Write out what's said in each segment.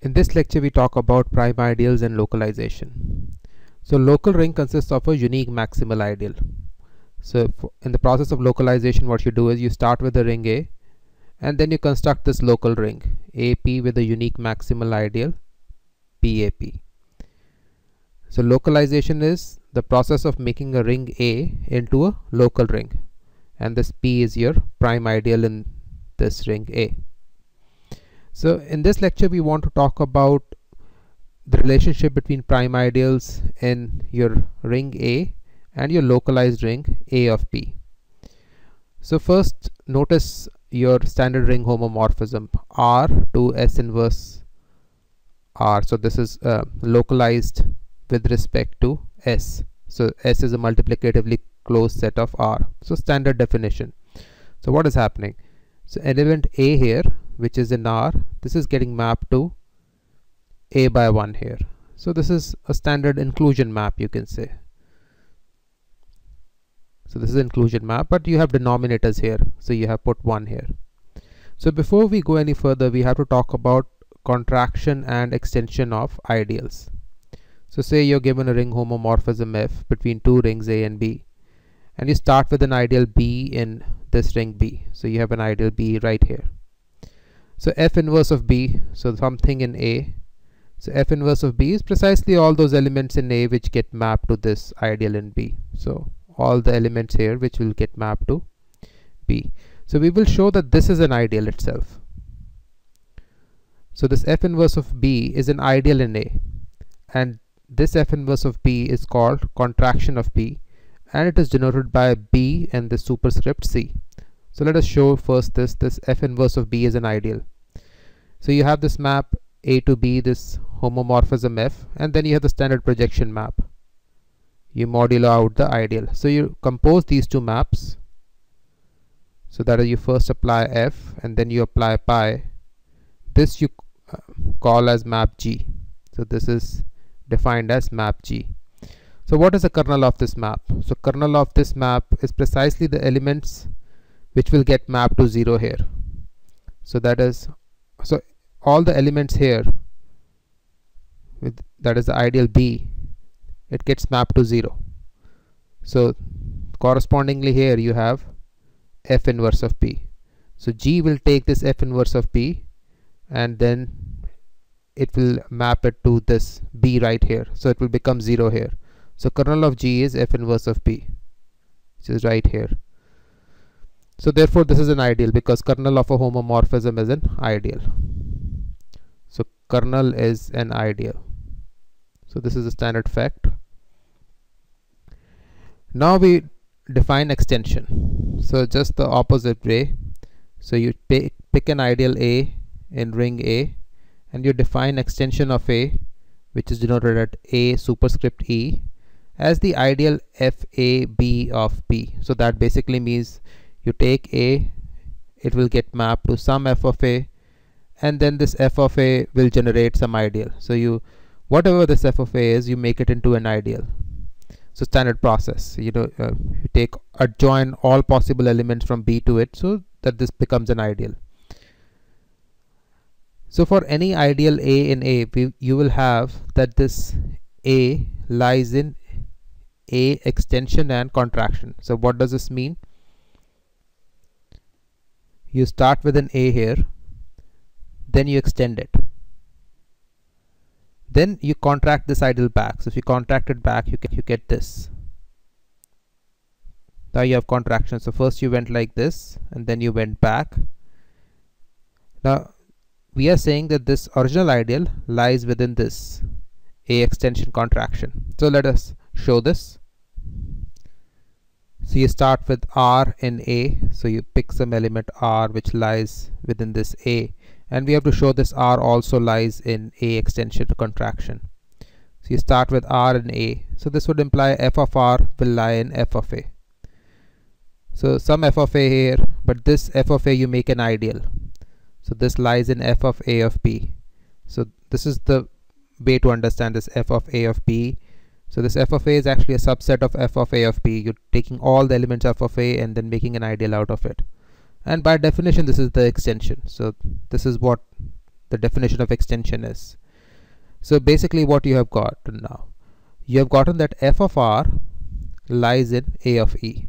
In this lecture we talk about prime ideals and localization. So local ring consists of a unique maximal ideal. So in the process of localization, what you do is you start with the ring A and then you construct this local ring AP with a unique maximal ideal PAP. So localization is the process of making a ring A into a local ring, and this P is your prime ideal in this ring A. So in this lecture we want to talk about the relationship between prime ideals in your ring A and your localized ring A of P. So first, notice your standard ring homomorphism R to S inverse R. So this is localized with respect to S. So S is a multiplicatively closed set of R. So standard definition. So what is happening? So element A here, which is in R, this is getting mapped to A by 1 here. So this is a standard inclusion map, you can say. So this is inclusion map, but you have denominators here, so you have put 1 here. So before we go any further, we have to talk about contraction and extension of ideals. So say you're given a ring homomorphism F between two rings A and B, and you start with an ideal B in this ring B. So you have an ideal B right here. So F inverse of B, so something in A. So F inverse of B is precisely all those elements in A which get mapped to this ideal in B. So all the elements here which will get mapped to B. So we will show that this is an ideal itself. So this F inverse of B is an ideal in A, and this F inverse of B is called contraction of B, and it is denoted by B and the superscript C. So let us show first this F inverse of B is an ideal. So you have this map A to B, this homomorphism F, and then you have the standard projection map. You modulo out the ideal. So you compose these two maps. So that is, you first apply F and then you apply pi. This you call as map G. So this is defined as map G. So what is the kernel of this map? So kernel of this map is precisely the elements which will get mapped to 0 here. So that is, so all the elements here with that is the ideal B, it gets mapped to 0. So correspondingly here you have F inverse of P. So G will take this F inverse of P and then it will map it to this B right here. So it will become 0 here. So kernel of G is F inverse of P, which is right here. So therefore this is an ideal because kernel of a homomorphism is an ideal. So kernel is an ideal. So this is a standard fact. Now we define extension. So just the opposite way. So you pick an ideal A in ring A and you define extension of A, which is denoted at A superscript E, as the ideal FAB of P. So that basically means you take A, it will get mapped to some F of A, and then this F of A will generate some ideal. So you, whatever this F of A is, you make it into an ideal. So standard process, you take adjoin all possible elements from B to it so that this becomes an ideal. So for any ideal A in A, you will have that this A lies in A extension and contraction. So what does this mean? You start with an A here, then you extend it, then you contract this ideal back. So if you contract it back, you get this. Now you have contraction. So first you went like this and then you went back. Now we are saying that this original ideal lies within this A extension contraction. So let us show this. So you start with R in A, so you pick some element R which lies within this A, and we have to show this R also lies in A extension to contraction. So you start with R in A, so this would imply F of R will lie in F of A. So some F of A here, but this F of A you make an ideal. So this lies in F of A of B. So this is the way to understand this F of A of B. So this F of A is actually a subset of F of A of B. You're taking all the elements of A and then making an ideal out of it. And by definition, this is the extension. So this is what the definition of extension is. So basically what you have gotten now, you have gotten that f of r lies in a of e.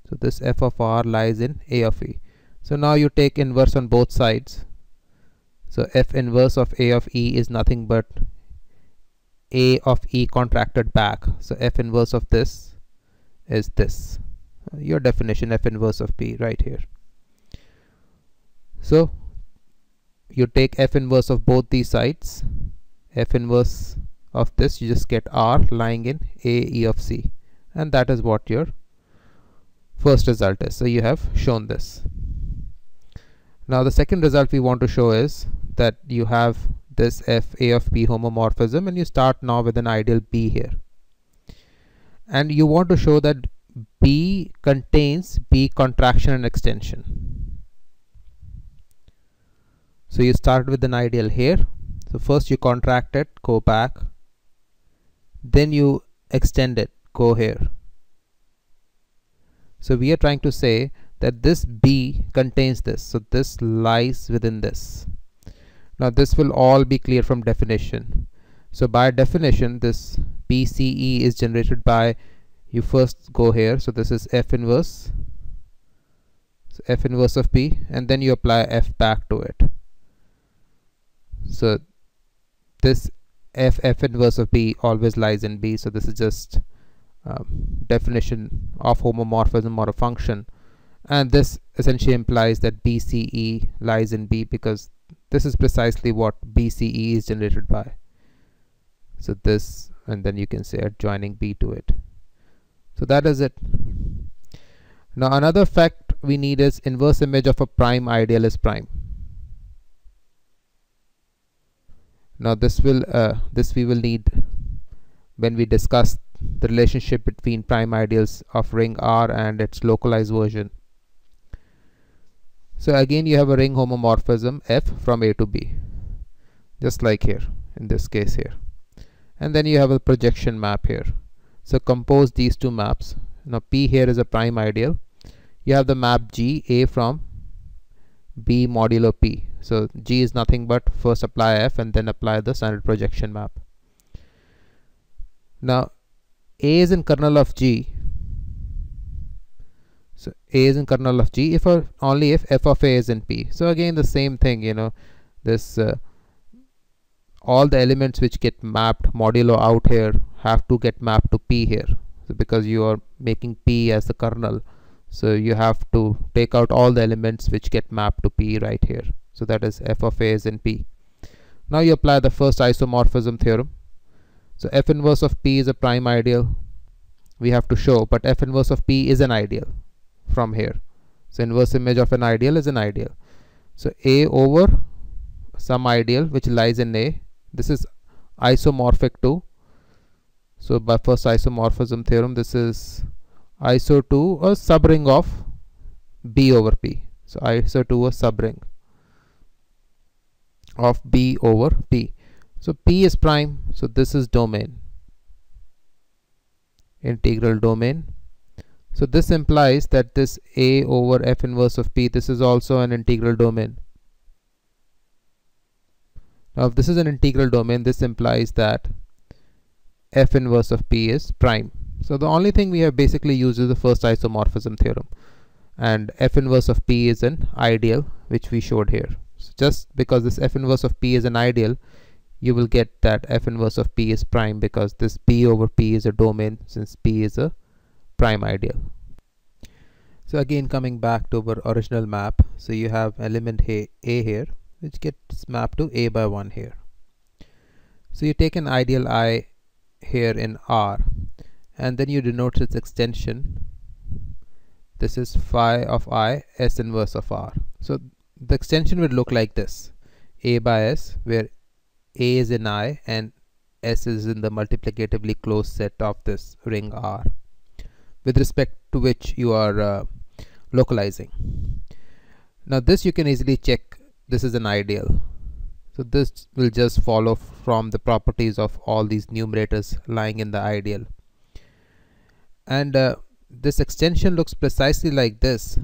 So this f of r lies in a of e. So now you take inverse on both sides. So f inverse of a of e is nothing but a of e contracted back. So f inverse of this is this. Your definition, f inverse of p, right here. So you take f inverse of both these sides. F inverse of this, you just get r lying in a e of c, and that is what your first result is. So you have shown this. Now the second result we want to show is that you have this f a of p homomorphism, and you start now with an ideal b here, and you want to show that b contains b contraction and extension. So you start with an ideal here. So first you contract it, go back, then you extend it, go here. So we are trying to say that this b contains this, so this lies within this. Now this will all be clear from definition. So by definition, this BCE is generated by, you first go here, so this is f inverse, so f inverse of p, and then you apply f back to it. So this f inverse of b always lies in b, so this is just definition of homomorphism or a function, and this essentially implies that BCE lies in b, because this is precisely what BCE is generated by. So this, and then you can say adjoining b to it. So that is it. Now another fact we need is inverse image of a prime ideal is prime. Now this we will need when we discuss the relationship between prime ideals of ring R and its localized version. So again you have a ring homomorphism f from A to B, just like here in this case here, and then you have a projection map here. So compose these two maps. Now P here is a prime ideal. You have the map G, A from B modulo P. So G is nothing but first apply F and then apply the standard projection map. Now A is in kernel of G. So A is in kernel of G if or only if f of A is in P. So again the same thing, you know, this all the elements which get mapped modulo out here have to get mapped to P here. So because you are making P as the kernel, so you have to take out all the elements which get mapped to P right here. So that is f of A is in P. Now you apply the first isomorphism theorem. So f inverse of P is a prime ideal, we have to show, but f inverse of P is an ideal from here. So inverse image of an ideal is an ideal. So A over some ideal which lies in A, this is isomorphic to, so by first isomorphism theorem, this is iso to a subring of B over P. So iso to a subring of B over P. So P is prime, so this is domain, integral domain. So this implies that this A over f inverse of P, this is also an integral domain. Now if this is an integral domain, this implies that f inverse of P is prime. So the only thing we have basically used is the first isomorphism theorem, and f inverse of P is an ideal which we showed here. So just because this f inverse of P is an ideal, you will get that f inverse of P is prime, because this B over P is a domain since P is a prime ideal. So again coming back to our original map, so you have element A here which gets mapped to A by 1 here. So you take an ideal I here in R, and then you denote its extension. This is phi of I S inverse of R. So the extension would look like this: A by S, where A is in I and S is in the multiplicatively closed set of this ring R, with respect to which you are localizing. Now this you can easily check, this is an ideal. So this will just follow from the properties of all these numerators lying in the ideal. And this extension looks precisely like this,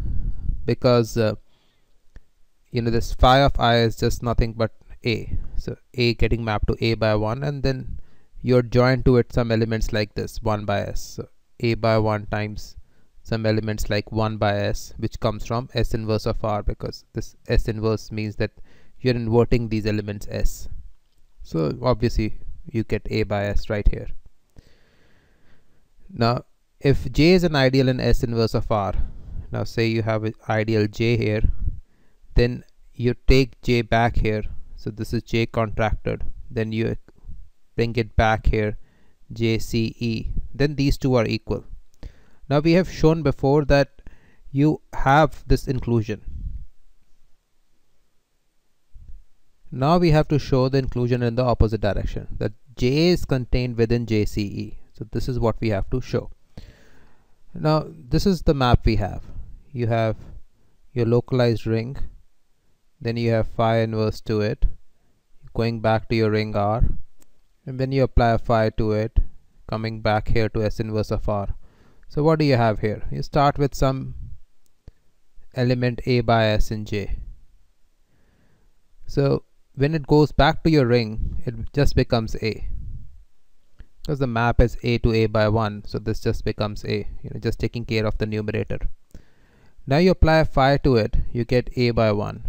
because you know, this phi of I is just nothing but A. So A getting mapped to A by 1, and then you're joined to it some elements like this 1 by S. So A by 1 times some elements like 1 by S, which comes from S inverse of R, because this S inverse means that you're inverting these elements S. So obviously you get A by S right here. Now if J is an ideal in S inverse of R, now say you have an ideal J here, then you take J back here. So this is J contracted, then you bring it back here, JCE, then these two are equal. Now we have shown before that you have this inclusion. Now we have to show the inclusion in the opposite direction, that J is contained within JCE. So this is what we have to show. Now this is the map we have. You have your localized ring, then you have phi inverse to it, going back to your ring R, and then you apply phi to it, coming back here to S inverse of R. So what do you have here? You start with some element A by S in J. So when it goes back to your ring, it just becomes A, because the map is A to A by 1. So this just becomes A, just taking care of the numerator. Now you apply phi to it, you get A by 1.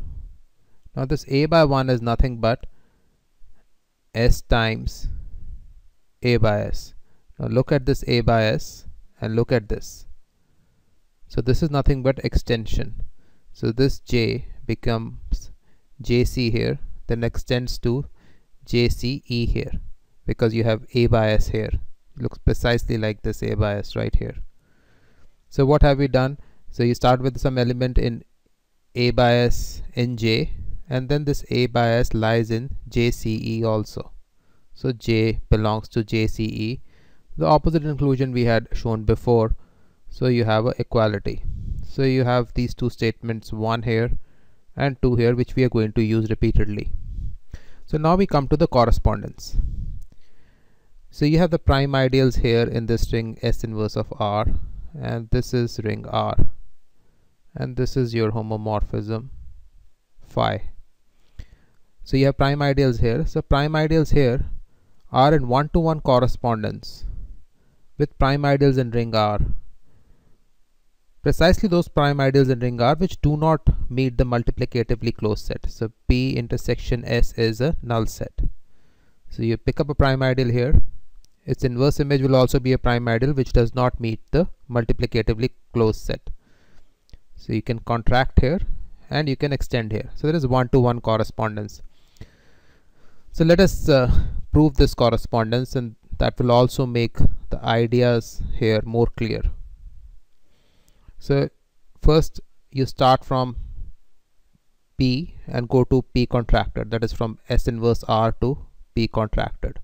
Now this A by 1 is nothing but S times A by S. Now look at this A by S and look at this. So this is nothing but extension. So this J becomes JC here, then extends to JCE here, because you have A by S here. It looks precisely like this A by S right here. So what have we done? So you start with some element in A by S in J, and then this A by S lies in JCE also. So J belongs to JCE, the opposite inclusion we had shown before. So you have a equality. So you have these two statements, 1 here and 2 here, which we are going to use repeatedly. So now we come to the correspondence. So you have the prime ideals here in this ring S inverse of R, and this is ring R, and this is your homomorphism phi. So you have prime ideals here. So prime ideals here are in 1-to-1 correspondence with prime ideals in ring R. Precisely those prime ideals in ring R which do not meet the multiplicatively closed set. So P intersection S is a null set. So you pick up a prime ideal here. Its inverse image will also be a prime ideal which does not meet the multiplicatively closed set. So you can contract here and you can extend here. So there is 1-to-1 correspondence. So let us prove this correspondence, and that will also make the ideas here more clear. So first you start from P and go to P contracted, that is from S inverse R to P contracted.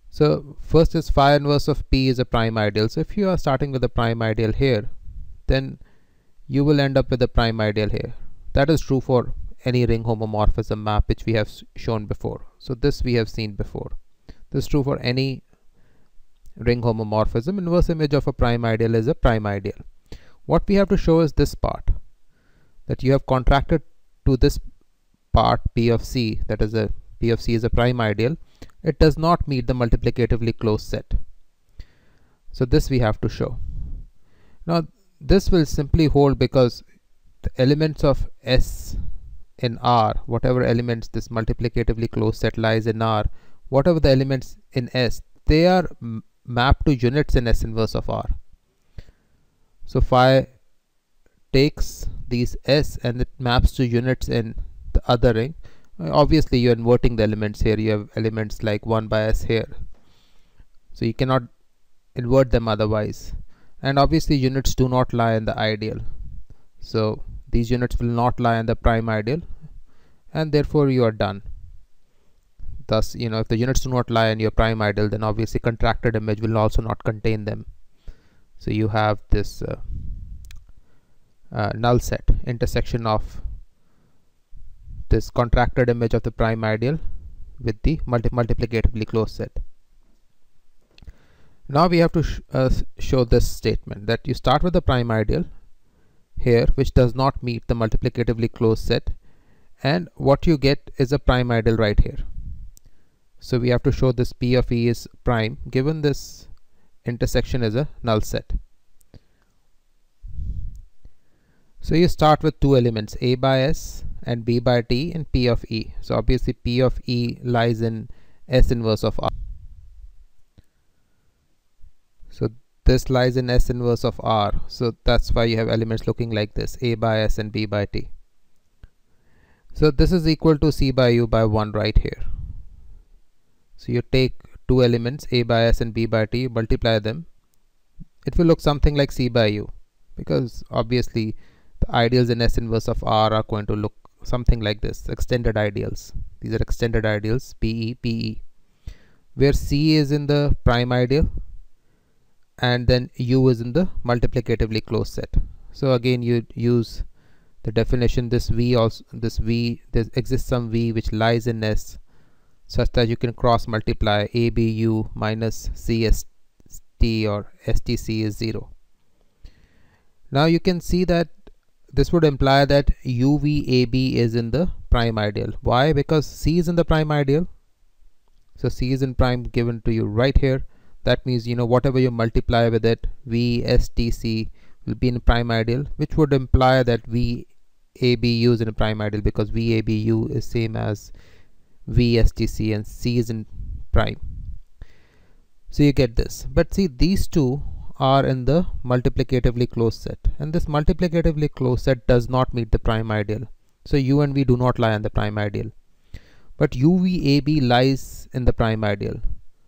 So first is phi inverse of P is a prime ideal. So if you are starting with a prime ideal here, then you will end up with a prime ideal here. That is true for any ring homomorphism map which we have shown before. So this we have seen before. This is true for any ring homomorphism. Inverse image of a prime ideal is a prime ideal. What we have to show is this part, that you have contracted to this part P of C, that is a P of C is a prime ideal. It does not meet the multiplicatively closed set. So this we have to show. Now this will simply hold because the elements of S in R, whatever elements this multiplicatively closed set lies in R, whatever the elements in S, they are mapped to units in S inverse of R. So phi takes these S and it maps to units in the other ring. Obviously you're inverting the elements here. You have elements like 1 by S here, so you cannot invert them otherwise. And obviously units do not lie in the ideal, so these units will not lie in the prime ideal, and therefore you are done. Thus, if the units do not lie in your prime ideal, then obviously contracted image will also not contain them. So you have this null set, intersection of this contracted image of the prime ideal with the multiplicatively closed set. Now we have to show this statement, that you start with the prime ideal here which does not meet the multiplicatively closed set, and what you get is a prime ideal right here. So we have to show this P of E is prime given this intersection is a null set. So you start with two elements, A by S and B by T and P of E. So obviously P of E lies in S inverse of R. So this lies in S inverse of R. So that's why you have elements looking like this, A by S and B by T. So this is equal to C by U by 1 right here. So you take two elements, A by S and B by T, multiply them. It will look something like C by U, because obviously the ideals in S inverse of R are going to look something like this, extended ideals. These are extended ideals, PE, PE, where C is in the prime ideal and then U is in the multiplicatively closed set. So again you use the definition, this V also, there exists some V which lies in S such that you can cross multiply ABU minus CST or STC is 0. Now you can see that this would imply that UVAB is in the prime ideal. Why? Because C is in the prime ideal. So C is in prime given to you right here. That means, you know, whatever you multiply with it, VSTC will be in prime ideal, which would imply that VABU is in a prime ideal, because VABU is same as VSTC and C is in prime. So you get this. But see, these two are in the multiplicatively closed set, and this multiplicatively closed set does not meet the prime ideal. So U and V do not lie in the prime ideal, but UVAB lies in the prime ideal.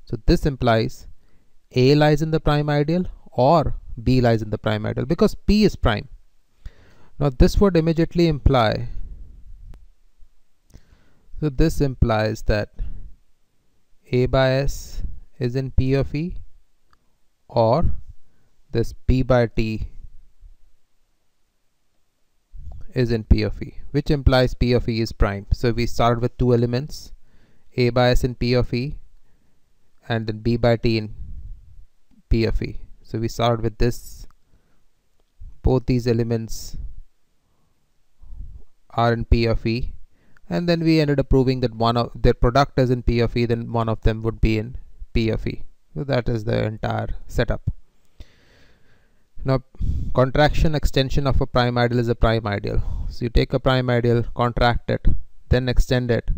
So this implies A lies in the prime ideal or B lies in the prime ideal, because P is prime. Now this would immediately imply, so this implies that A by S is in P of E, or this P by T is in P of E, which implies P of E is prime. So we start with two elements, A by S in P of E and then B by T in P of E. So we start with this, both these elements are in P of E, and then we ended up proving that one of their product is in P of E, then one of them would be in P of E. So that is the entire setup. Now contraction extension of a prime ideal is a prime ideal. So you take a prime ideal, contract it, then extend it.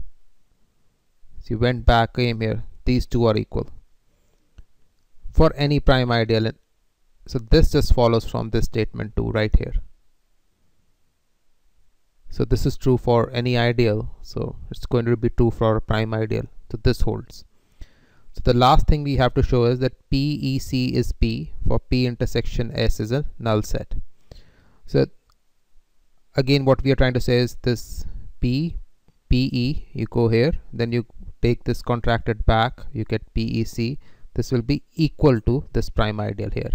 So you went back, came here, these two are equal for any prime ideal. So this just follows from this statement too right here. So this is true for any ideal, so it's going to be true for a prime ideal. So this holds. So the last thing we have to show is that PEC is P for P intersection S is a null set. So again what we are trying to say is this PE, you go here, then you take this contracted back, you get PEC. This will be equal to this prime ideal here.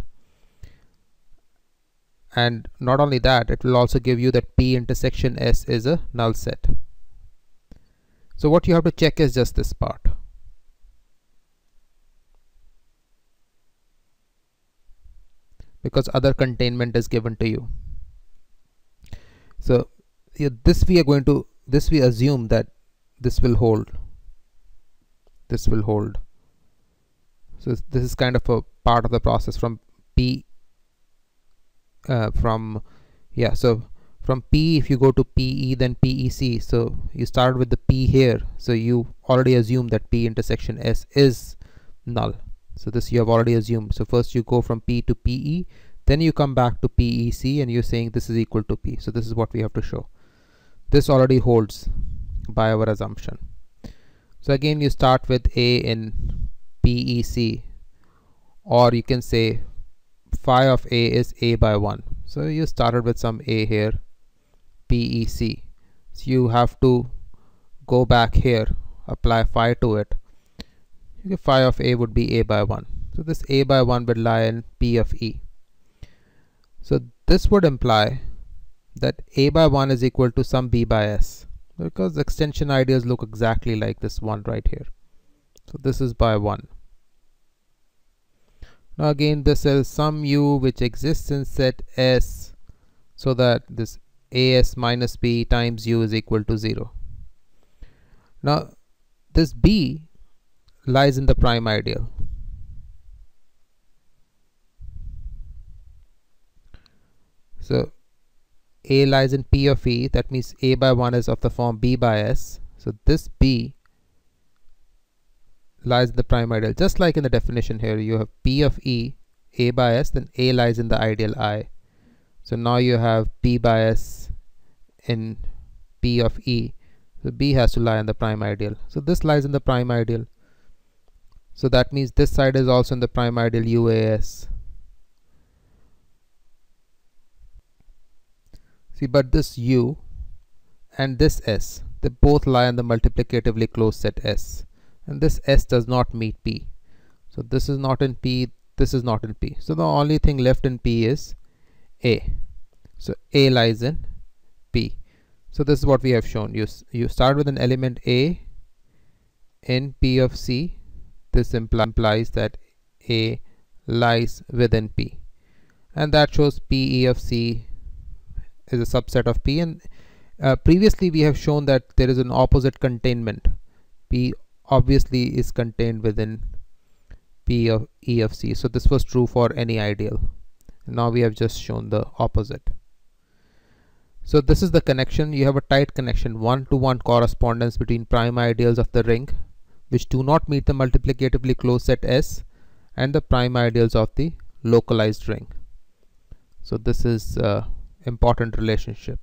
And not only that, it will also give you that P intersection S is a null set. So what you have to check is just this part. Because other containment is given to you. So this we assume that this will hold. This will hold. So this is kind of a part of the process from P. So from P, if you go to PE, then PEC. So you start with the P here. So you already assume that P intersection S is null. So this you have already assumed. So first you go from P to PE, then you come back to PEC, and you're saying this is equal to P. So this is what we have to show. This already holds by our assumption. So again you start with A in PEC, or you can say phi of A is A by 1. So you started with some A here, PEC. So you have to go back here, apply phi to it. Phi of A would be A by 1. So this A by 1 would lie in P of E. So this would imply that A by 1 is equal to some B by S, because extension ideas look exactly like this one right here. So this is by 1. Now again this is some U which exists in set S, so that this as minus b times u is equal to 0. Now this b lies in the prime ideal. So a lies in P of E, that means a by 1 is of the form b by s. So this b lies in the prime ideal. Just like in the definition here, you have P of E, a by s, then a lies in the ideal I. So now you have p by s in P of E. So b has to lie in the prime ideal. So this lies in the prime ideal. So that means this side is also in the prime ideal UAS. See, but this U and this S, they both lie in the multiplicatively closed set S, and this S does not meet P. So this is not in P, this is not in P. So the only thing left in P is A. So A lies in P. So this is what we have shown. You start with an element A in P of C. This implies that A lies within P, and that shows PE of C is a subset of P. And previously we have shown that there is an opposite containment. P obviously is contained within P of E of C. So this was true for any ideal. Now we have just shown the opposite. So this is the connection. You have a tight connection, one-to-one correspondence between prime ideals of the ring which do not meet the multiplicatively closed set S and the prime ideals of the localized ring. So this is important relationship.